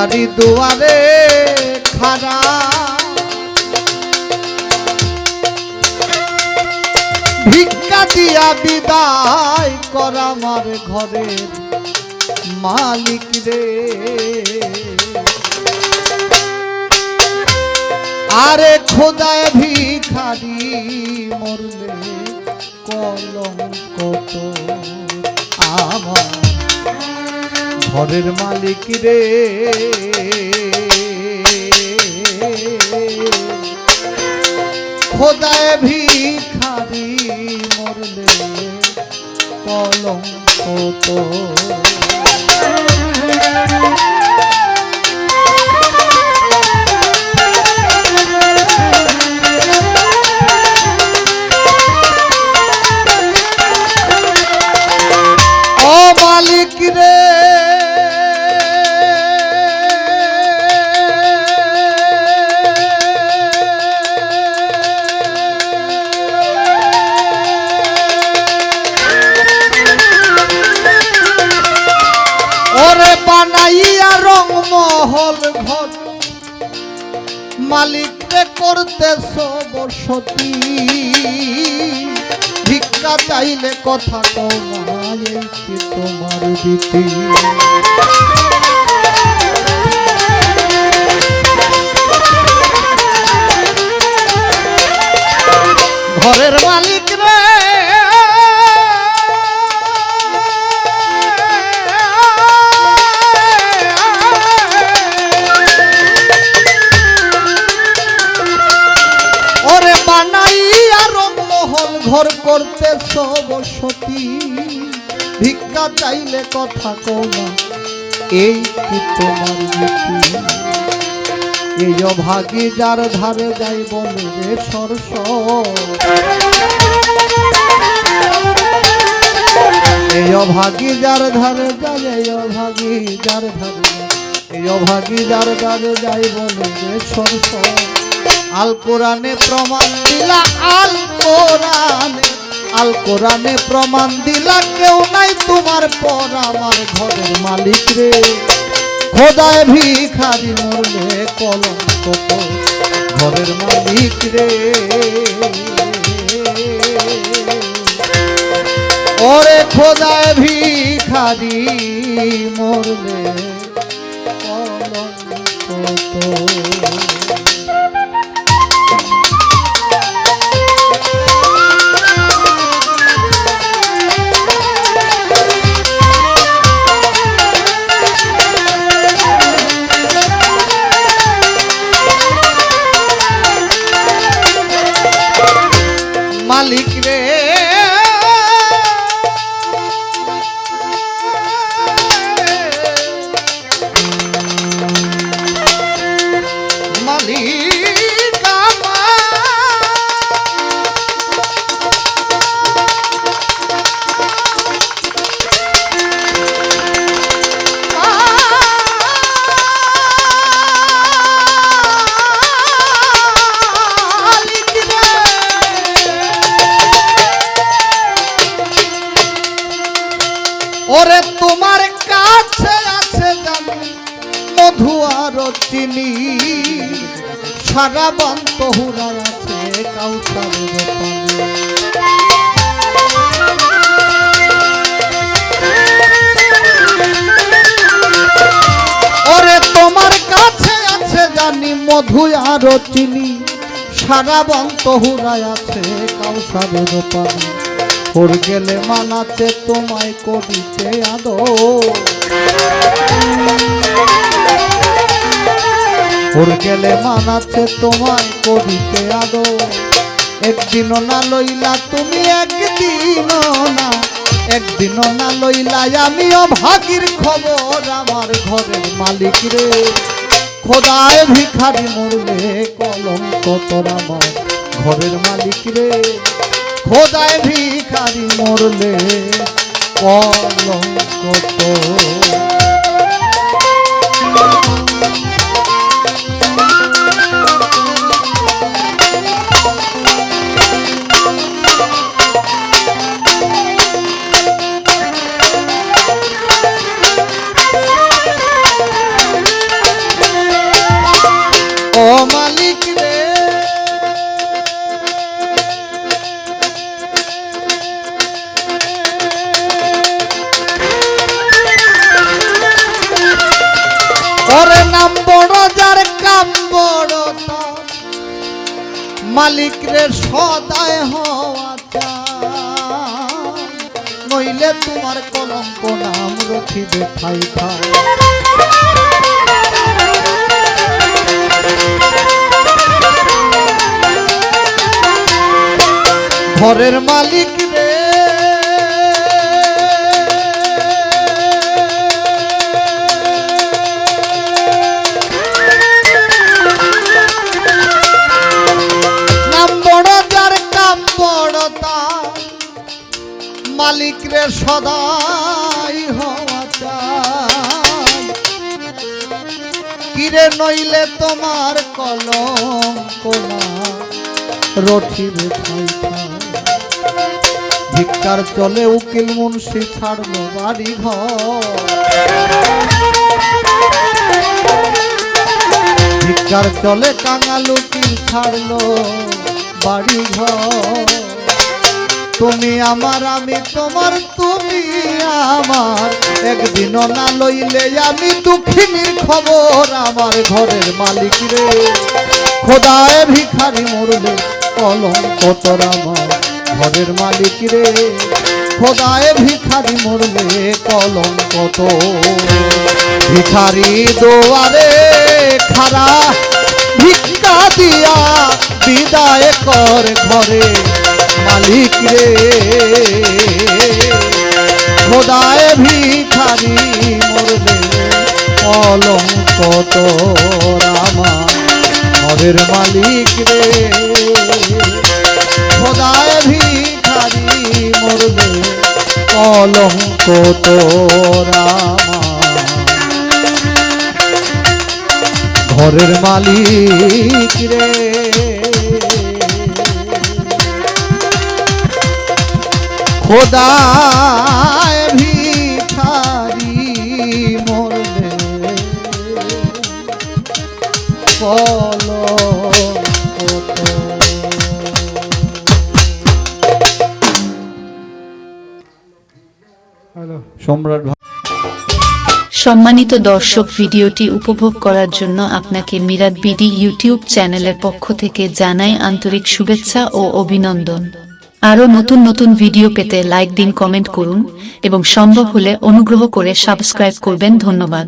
ভিখারি দুয়ারে খাড়া ভিক্ষা দিয়া বিদায় কর আমার ঘরের মালিক রে। আরে খোদায় ভিখারি মরলে কলঙ্ক তো আমার ঘরের মালিক রে। খোদায় ভিখারি মরলে কলঙ্ক তো মালিক রে। ওরে বানাইয়া রং মহল ঘর মালিক রে করতেছ বসতি ভিক্ষা চাইলে কথা কমায় কি তোমার দিতে। ঘরের মালিক রে ওরে বানাইয়া রংমহল ঘর করতেছ বসতি ভিক্ষা চাইলে কথা কওনা এই কি তোমার নীতি। এই অভাগী যার ধারে যাই বলে রে সরস এই অভাগী যার ধারে যায় এই অভাগী যার ধারে এই অভাগী যার ধারে যাই বলে রে সরস। আল কোরআনে প্রমাণ দিলা আল কোরআনে প্রমাণ দিলা কেউ নাই তোমার পর আমার ঘরের মালিক রে। খোদায় ভিখারি মরলে কলঙ্ক তো ঘরের মালিক রে। ওরে খোদায় ভিখারি মরলে কলঙ্ক তো মালিক রে। মালিক ওরে তোমার কাছে আছে জানি মধু আর চিনি সারা বন্ত হুরায় আছে কাউসারের পানি। ওরে তোমার কাছে আছে জানি মধু আর চিনি সারা বন্ত হুরায় আছে কাউসারের পানি। ওর গেলে মানাতে তোমায় করিতে আদো ওর গেলে মানাতে তোমায় করিতে আদো। একদিনও না লইলা তুমি একদিনও না লইলা আমিও ভাগির খবর আমার ঘরের মালিক রে। খোদায় ভিখারি মরলে কলঙ্ক তোর আমার ঘরের মালিক রে। খোদায় ভিখারি মরলে কলঙ্ক তো মালিক রে সদায় হওয়া চাই, নইলে তোমার কলঙ্ক নাম রখিবে ঠাই ঠাই। ঘরের মালিক রে নাম বড় যার কাম বড় তার, মালিক রে সদাই হওয়া চাই, কিরে নইলে তোমার কলঙ্ক নাম রঠিবে ঠাই ঠাই। ভিক্ষার চলে উকিল মুন্সি ছাড়লো বাড়ি ঘর, ভিক্ষার চলে কাঙাল উকিল ছাড়লো বাড়ি ঘর। তুমি আমার আমি তোমার তুমি আমার, একদিনও না লইলে আমি দুঃখিনীর খবর। আমার ঘরের মালিক রে খোদায় ভিখারি মরলে কলঙ্ক তোর আমার ঘরের মালিক রে, খোদায় ভিখারি মরলে কলঙ্ক তো। ভিখারি দোয়ারে খারা ভিক্ষা দিয়া বিদায় কর ঘরে মালিক রে, খোদায় ভিখারি মরলে কলঙ্ক তোর আমার ঘরের মালিক রে, খোদায় ভিখারি মরলে কলঙ্ক তোর আমার ঘরের মালিক রে। খোদায় ভিখারি মরলে সম্রাট। সম্মানিত দর্শক, ভিডিওটি উপভোগ করার জন্য আপনাকে মিরাত বিডি ইউটিউব চ্যানেলের পক্ষ থেকে জানাই আন্তরিক শুভেচ্ছা ও অভিনন্দন। আরও নতুন নতুন ভিডিও পেতে লাইক দিন, কমেন্ট করুন এবং সম্ভব হলে অনুগ্রহ করে সাবস্ক্রাইব করবেন। ধন্যবাদ।